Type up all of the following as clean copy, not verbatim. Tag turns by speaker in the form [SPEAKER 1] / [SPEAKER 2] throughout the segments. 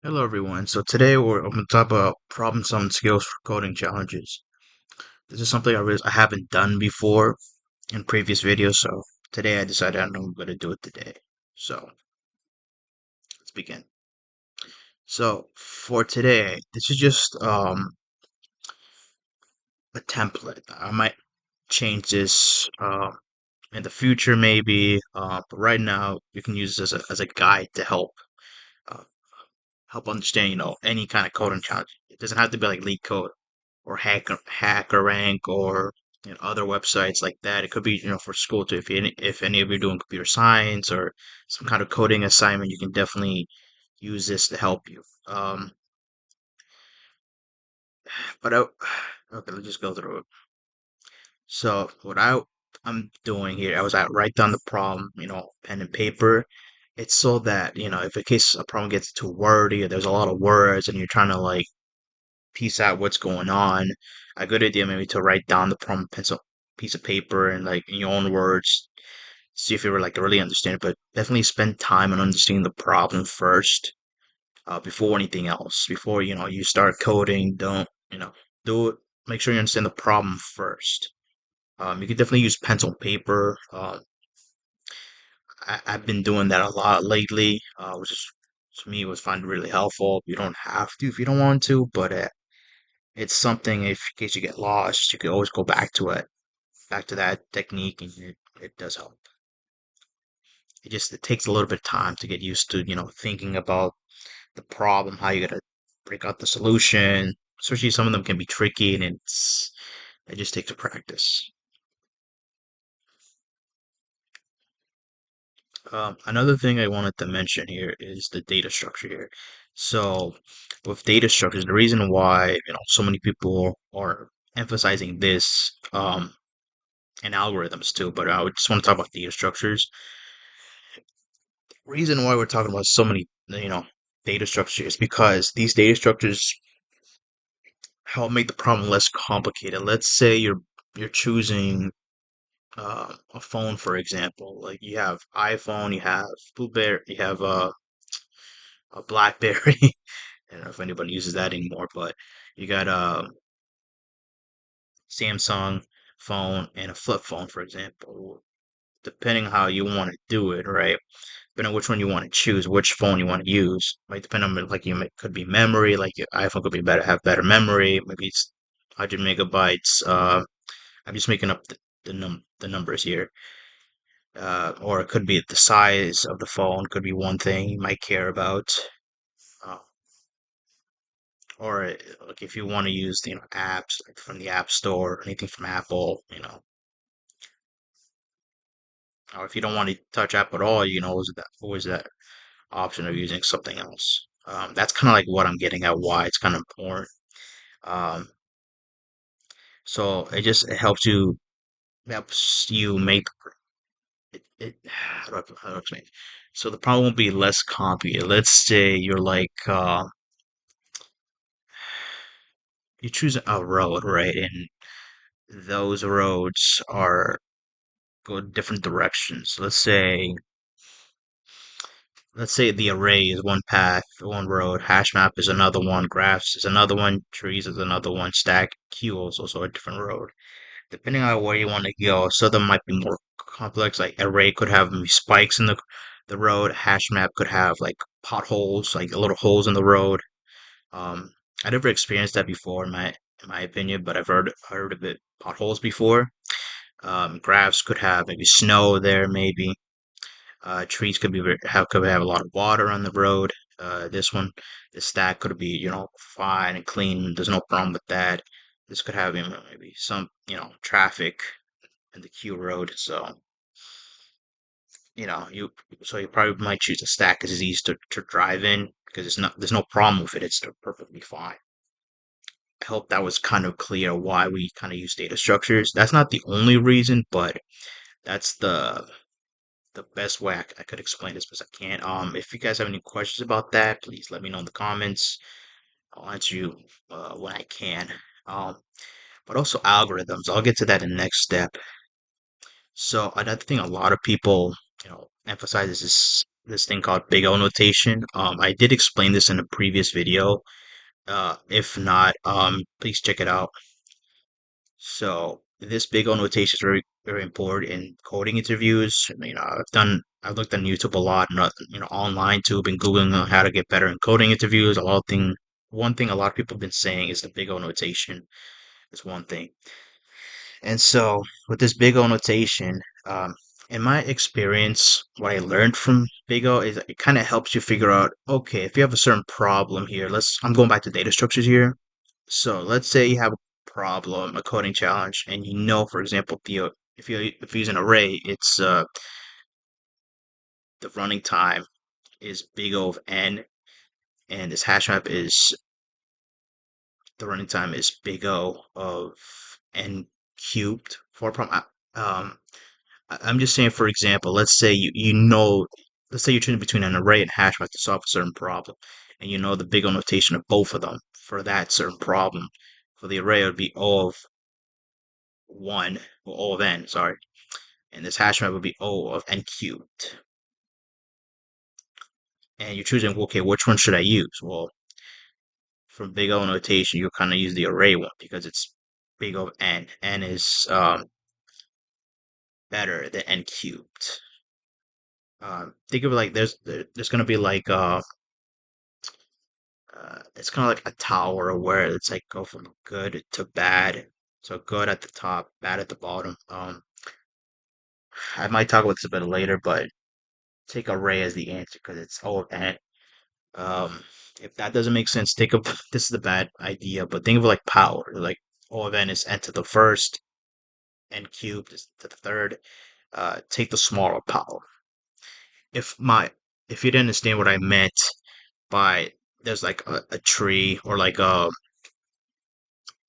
[SPEAKER 1] Hello everyone. So today I'm going to talk about problem solving skills for coding challenges. This is something I haven't done before in previous videos, so today I decided I'm going to do it today. So let's begin. So for today, this is just a template. I might change this in the future maybe, but right now you can use this as a guide to uh, help understand any kind of coding challenge. It doesn't have to be like leak code or HackerRank or other websites like that. It could be for school too. If any of you are doing computer science or some kind of coding assignment, you can definitely use this to help you. But okay, let's just go through it. So I'm doing here, I write down the problem, pen and paper. It's so that if in case a problem gets too wordy or there's a lot of words and you're trying to like piece out what's going on. A good idea maybe to write down the problem pencil piece of paper and like in your own words, see if you were like really understand it. But definitely spend time on understanding the problem first, before anything else. Before you start coding, don't do it. Make sure you understand the problem first. You can definitely use pencil and paper. I've been doing that a lot lately, which is to me was find really helpful. You don't have to if you don't want to, but it's something if in case you get lost, you can always go back to that technique, and it does help. It takes a little bit of time to get used to, thinking about the problem, how you're gonna break out the solution. Especially some of them can be tricky, and it just takes a practice. Another thing I wanted to mention here is the data structure here. So with data structures, the reason why so many people are emphasizing this and algorithms too, but I would just want to talk about data structures. Reason why we're talking about so many, data structures is because these data structures help make the problem less complicated. Let's say you're choosing a phone, for example. Like you have iPhone, you have Blueberry, you have a BlackBerry. I don't know if anybody uses that anymore, but you got a Samsung phone and a flip phone, for example. Depending how you want to do it, right? Depending on which one you want to choose, which phone you want to use, might depend on like could be memory, like your iPhone could be better, have better memory, maybe it's 100 megabytes. I'm just making up the numbers here. Or it could be the size of the phone, could be one thing you might care about. Uh, or like if you want to use apps like from the App Store, anything from Apple, or if you don't want to touch app at all, always that option of using something else. That's kind of like what I'm getting at, why it's kind of important. Um, so helps you make it. How do I explain? So the problem will be less complicated. Let's say you choose a road, right? And those roads are go different directions. Let's say the array is one path, one road, hash map is another one, graphs is another one, trees is another one, stack queue is also a different road. Depending on where you want to go, some of them might be more complex. Like array could have maybe spikes in the road. Hash map could have like potholes, like little holes in the road. Um, I never experienced that before in my opinion, but I've heard of it potholes before. Graphs could have maybe snow there, maybe. Trees could have a lot of water on the road. The stack could be fine and clean. There's no problem with that. This could have maybe some traffic in the queue road. So you you probably might choose a stack because it's easy to drive in because there's no problem with it. It's perfectly fine. I hope that was kind of clear why we kind of use data structures. That's not the only reason, but that's the best way I could explain this best I can. If you guys have any questions about that, please let me know in the comments. I'll answer you when I can. Um, but also algorithms. I'll get to that in the next step. So another thing a lot of people, emphasizes is this thing called Big O notation. I did explain this in a previous video. If not, please check it out. So this Big O notation is very important in coding interviews. I've looked on YouTube a lot, and online too, been googling on how to get better in coding interviews. One thing a lot of people have been saying is the Big O notation is one thing. And so with this Big O notation, in my experience, what I learned from Big O is it kind of helps you figure out, okay, if you have a certain problem here, I'm going back to data structures here. So let's say you have a problem, a coding challenge, and for example, if you use an array, it's the running time is big O of n, and this hash map is the running time is big O of n cubed for a problem. I'm just saying, for example, let's say you're choosing between an array and hash map to solve a certain problem, and you know the big O notation of both of them for that certain problem. For the array, it would be O of 1, or O of n, sorry, and this hash map would be O of n cubed. And you're choosing, okay, which one should I use? Well, for big O notation, you kind of use the array one because it's big O of n. N is better than n cubed. Think of it like there's gonna be like it's kind of like a tower where it's like go from good to bad. So good at the top, bad at the bottom. I might talk about this a bit later, but take array as the answer because it's O of n. Um, if that doesn't make sense, think of this is the bad idea, but think of it like power. Like O of n is n to the first, n cubed is to the third. Take the smaller power. If my if you didn't understand what I meant by there's like a tree or like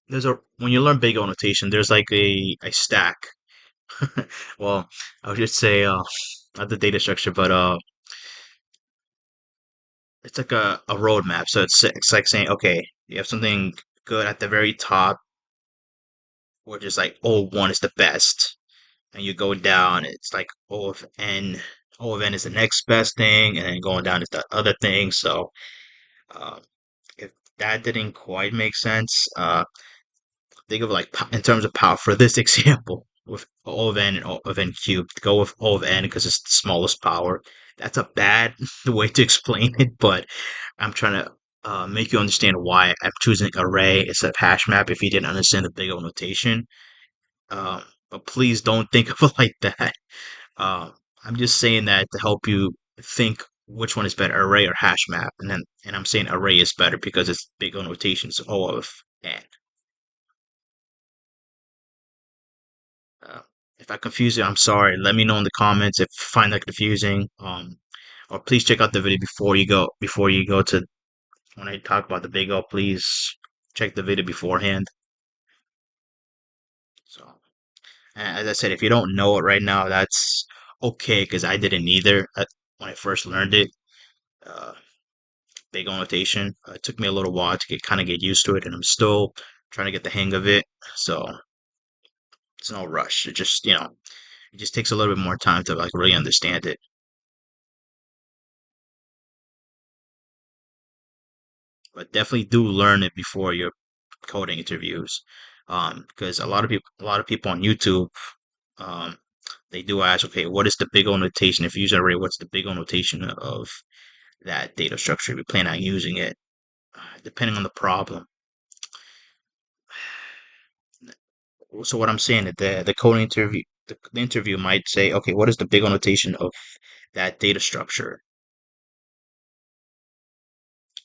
[SPEAKER 1] there's a when you learn big O notation, there's like a stack. Well, I would just say not the data structure, but it's like a roadmap. So it's like saying, okay, you have something good at the very top, which is like O1 is the best, and you go down, it's like O of n is the next best thing, and then going down is the other thing. So uh, if that didn't quite make sense, think of like in terms of power for this example with O of n and O of n cubed. Go with O of n because it's the smallest power. That's a bad way to explain it, but I'm trying to make you understand why I'm choosing array instead of hash map if you didn't understand the big O notation. Um, but please don't think of it like that. Uh, I'm just saying that to help you think which one is better, array or hash map, and I'm saying array is better because it's big O notation, so O of n. Uh, if I confuse you, I'm sorry. Let me know in the comments if you find that confusing. Or please check out the video before you go to when I talk about the big O. Please check the video beforehand. So, as I said, if you don't know it right now, that's okay because I didn't either when I first learned it. Uh, big O notation. It took me a little while to get used to it, and I'm still trying to get the hang of it. So it's no rush. It just takes a little bit more time to like really understand it. But definitely do learn it before your coding interviews. Because a lot of people on YouTube, um, they do ask, okay, what is the big O notation? If you use an array, what's the big O notation of that data structure if you plan on using it? Depending on the problem. So what I'm saying is the coding interview, the interview might say, okay, what is the big O notation of that data structure?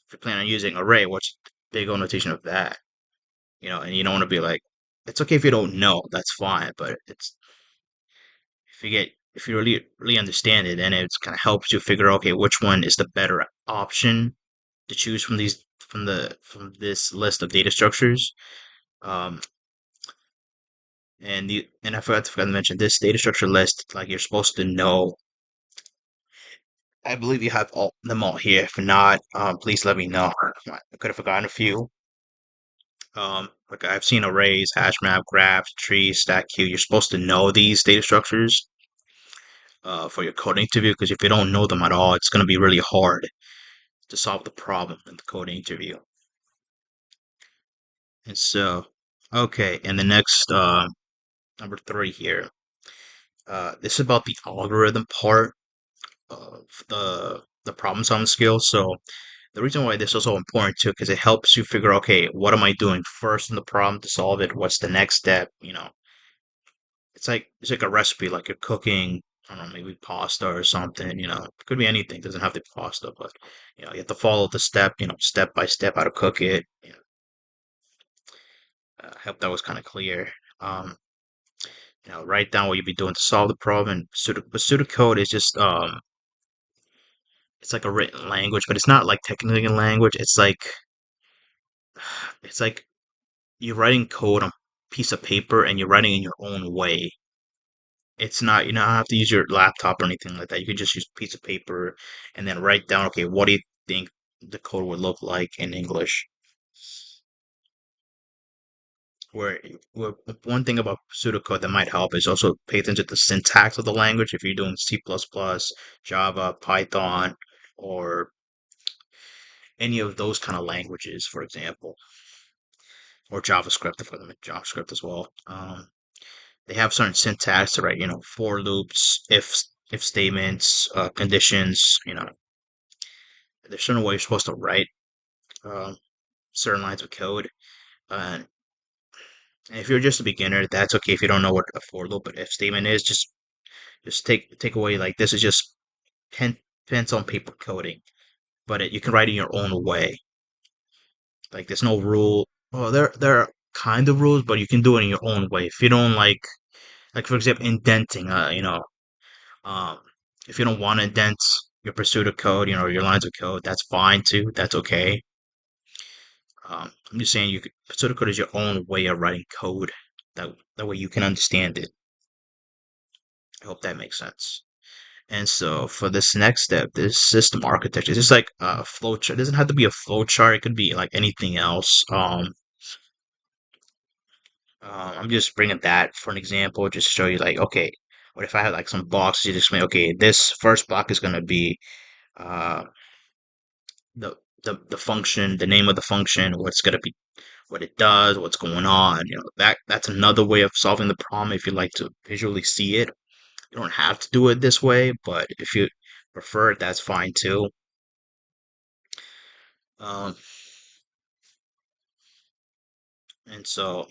[SPEAKER 1] If you plan on using array, what's the big O notation of that? And you don't want to be like, it's okay if you don't know, that's fine, but if you really understand it, and it kind of helps you figure out, okay, which one is the better option to choose from this list of data structures. Um, and I forgot to mention this data structure list. Like you're supposed to know. I believe you have all them all here. If not, please let me know. I could have forgotten a few. Like I've seen arrays, hash map, graph, tree, stack, queue. You're supposed to know these data structures. for your coding interview, because if you don't know them at all, it's going to be really hard to solve the problem in the coding interview. And so, okay, and the next number three here, this is about the algorithm part of the problem solving skills. So the reason why this is so important too, because it helps you figure, okay, what am I doing first in the problem to solve it? What's the next step? It's like a recipe, like you're cooking. I don't know, maybe pasta or something. It could be anything. It doesn't have to be pasta, but you have to follow the step. Step by step how to cook it. I hope that was kind of clear. Um, write down what you'll be doing to solve the problem. And pseudocode is just it's like a written language, but it's not like technically a language. It's like you're writing code on a piece of paper and you're writing in your own way. It's not, you don't have to use your laptop or anything like that. You can just use a piece of paper and then write down, okay, what do you think the code would look like in English? Where, where one thing about pseudocode that might help is also pay attention to the syntax of the language. If you're doing C++, Java, Python, or any of those kind of languages, for example, or JavaScript, for them, JavaScript as well. They have certain syntax to write, for loops, if statements, conditions. There's certain ways you're supposed to write um, certain lines of code. And if you're just a beginner, that's okay. If you don't know what a for loop, but if statement is, just take away, like, this is just pen pencil on paper coding, but you can write it in your own way. Like, there's no rule. Well, there are kind of rules, but you can do it in your own way. If you don't like for example, indenting. Um, if you don't want to indent your pursuit of code, your lines of code, that's fine too. That's okay. I'm just saying you could pursuit of code is your own way of writing code. That way you can understand it. I hope that makes sense. And so for this next step, this system architecture, this is like a flow chart. It doesn't have to be a flow chart. It could be like anything else. I'm just bringing that for an example, just to show you, like, okay, what if I have like some boxes? You just explain, okay, this first block is going to be uh, the, the function, the name of the function, what's going to be, what it does, what's going on. That's another way of solving the problem if you like to visually see it. You don't have to do it this way, but if you prefer it, that's fine too. Um, and so,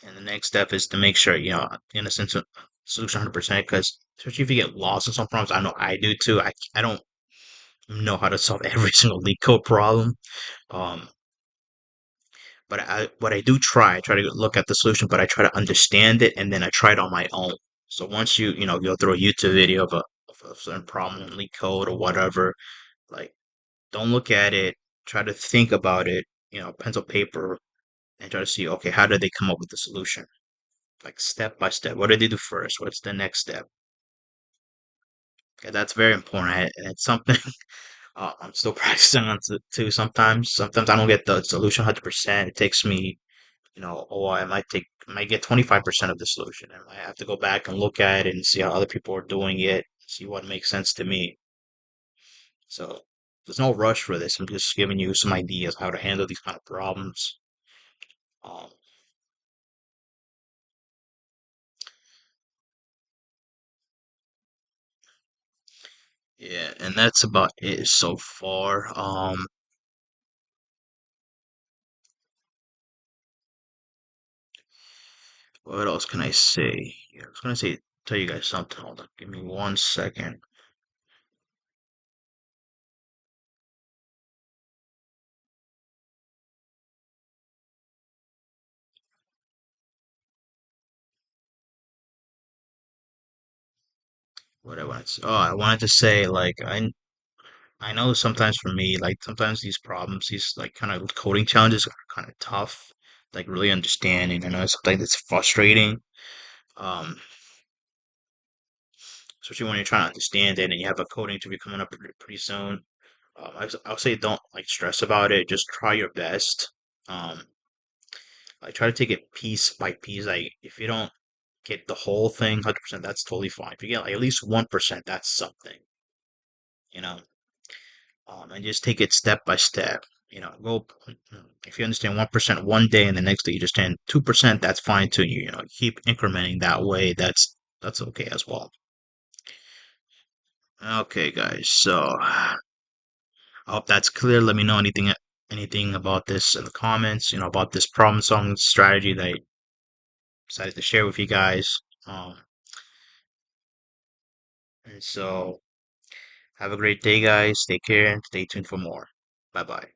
[SPEAKER 1] and the next step is to make sure, in a sense, of solution 100%, because especially if you get lost in some problems, I know I do too. I don't know how to solve every single leak code problem. Um, but what I do I try to look at the solution, but I try to understand it and then I try it on my own. So once you go through a YouTube video of a certain problem in leak code or whatever, like, don't look at it, try to think about it, pencil paper, and try to see, okay, how did they come up with the solution? Like, step by step. What did they do first? What's the next step? Okay, that's very important. And it's something I'm still practicing on too sometimes. Sometimes I don't get the solution 100%. It takes me, oh, I might get 25% of the solution. And I have to go back and look at it and see how other people are doing it, see what makes sense to me. So there's no rush for this. I'm just giving you some ideas how to handle these kind of problems. Um, yeah, and that's about it so far. What else can I say? Yeah, I was gonna tell you guys something. Hold on, give me 1 second. What I wanted to, oh, I wanted to say, like, I know sometimes for me, like, sometimes these problems, these like kind of coding challenges are kind of tough, like really understanding. I know sometimes it's frustrating, um, especially when you're trying to understand it and you have a coding interview coming up pretty soon. I'll say don't like stress about it. Just try your best. Um, like, try to take it piece by piece. Like, if you don't get the whole thing 100%, that's totally fine. If you get like at least 1%, that's something, you know. And just take it step by step. Go if you understand 1% one day and the next day you just understand 2%, that's fine too. Keep incrementing that way. That's okay as well. Okay, guys. So I hope that's clear. Let me know anything about this in the comments. About this problem solving strategy that I decided to share with you guys. And so have a great day, guys. Take care and stay tuned for more. Bye bye.